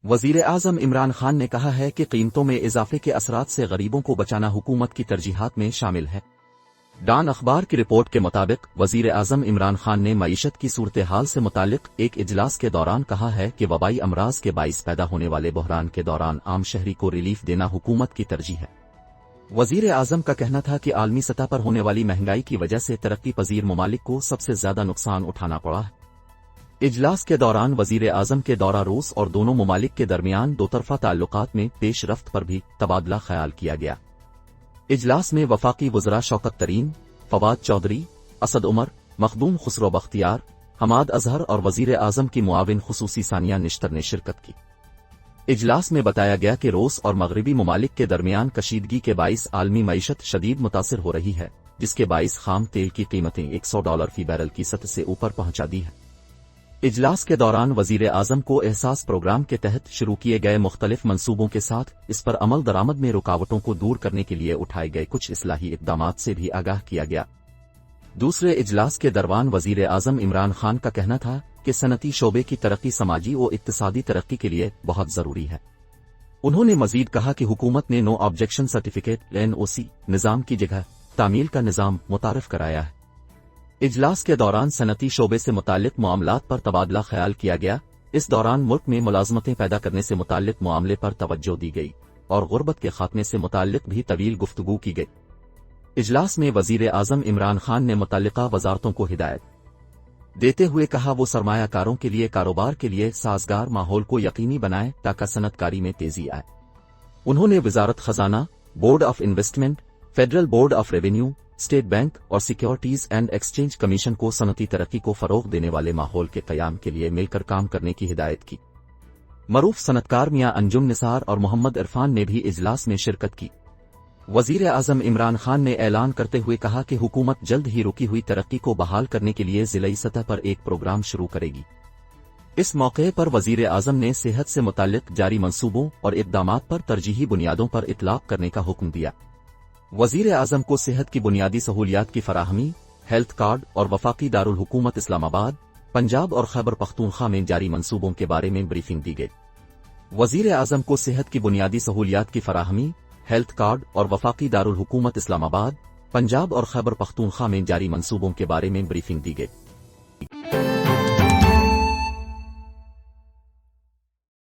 وزیر اعظم عمران خان نے کہا ہے کہ قیمتوں میں اضافے کے اثرات سے غریبوں کو بچانا حکومت کی ترجیحات میں شامل ہے۔ ڈان اخبار کی رپورٹ کے مطابق وزیر اعظم عمران خان نے معیشت کی صورتحال سے متعلق ایک اجلاس کے دوران کہا ہے کہ وبائی امراض کے باعث پیدا ہونے والے بحران کے دوران عام شہری کو ریلیف دینا حکومت کی ترجیح ہے۔ وزیر اعظم کا کہنا تھا کہ عالمی سطح پر ہونے والی مہنگائی کی وجہ سے ترقی پذیر ممالک کو سب سے زیادہ نقصان اٹھانا پڑا ہے۔ اجلاس کے دوران وزیر اعظم کے دورہ روس اور دونوں ممالک کے درمیان دو طرفہ تعلقات میں پیش رفت پر بھی تبادلہ خیال کیا گیا۔ اجلاس میں وفاقی وزراء شوکت ترین، فواد چودھری، اسد عمر، مخدوم خسرو بختیار، حماد اظہر اور وزیر اعظم کی معاون خصوصی ثانیہ نشتر نے شرکت کی۔ اجلاس میں بتایا گیا کہ روس اور مغربی ممالک کے درمیان کشیدگی کے باعث عالمی معیشت شدید متاثر ہو رہی ہے، جس کے باعث خام تیل کی قیمتیں $100 فی بیرل کی سطح سے اوپر پہنچا دی ہیں۔ اجلاس کے دوران وزیر اعظم کو احساس پروگرام کے تحت شروع کیے گئے مختلف منصوبوں کے ساتھ اس پر عمل درآمد میں رکاوٹوں کو دور کرنے کے لیے اٹھائے گئے کچھ اصلاحی اقدامات سے بھی آگاہ کیا گیا۔ دوسرے اجلاس کے دوران وزیر اعظم عمران خان کا کہنا تھا کہ صنعتی شعبے کی ترقی سماجی و اقتصادی ترقی کے لیے بہت ضروری ہے۔ انہوں نے مزید کہا کہ حکومت نے نو آبجیکشن سرٹیفکیٹ (NOC) نظام کی جگہ تعمیل کا نظام متعارف کرایا ہے۔ اجلاس کے دوران صنعتی شعبے سے متعلق معاملات پر تبادلہ خیال کیا گیا۔ اس دوران ملک میں ملازمتیں پیدا کرنے سے متعلق معاملے پر توجہ دی گئی اور غربت کے خاتمے سے متعلق بھی طویل گفتگو کی گئی۔ اجلاس میں وزیر اعظم عمران خان نے متعلقہ وزارتوں کو ہدایت دیتے ہوئے کہا وہ سرمایہ کاروں کے لیے کاروبار کے لیے سازگار ماحول کو یقینی بنائیں تاکہ صنعت کاری میں تیزی آئے۔ انہوں نے وزارت خزانہ، board of investment, federal board of revenue, state bank اور سیکیورٹیز اینڈ ایکسچینج کمیشن کو صنعتی ترقی کو فروغ دینے والے ماحول کے قیام کے لیے مل کر کام کرنے کی ہدایت کی۔ معروف صنعتکار میاں انجم نثار اور محمد عرفان نے بھی اجلاس میں شرکت کی۔ وزیر اعظم عمران خان نے اعلان کرتے ہوئے کہا کہ حکومت جلد ہی رکی ہوئی ترقی کو بحال کرنے کے لیے ضلعی سطح پر ایک پروگرام شروع کرے گی۔ اس موقع پر وزیر اعظم نے صحت سے متعلق جاری منصوبوں اور اقدامات پر ترجیحی بنیادوں پر اطلاق کرنے کا حکم دیا۔ وزیر اعظم کو صحت کی بنیادی سہولیات کی فراہمی، ہیلتھ کارڈ اور وفاقی دارالحکومت اسلام آباد، پنجاب اور خیبر پختونخوا میں جاری منصوبوں کے بارے میں بریفنگ دی گئی۔ وزیر اعظم کو صحت کی بنیادی سہولیات کی فراہمی، ہیلتھ کارڈ اور وفاقی دارالحکومت اسلام آباد، پنجاب اور خیبر پختونخوا میں جاری منصوبوں کے بارے میں بریفنگ دی گئی۔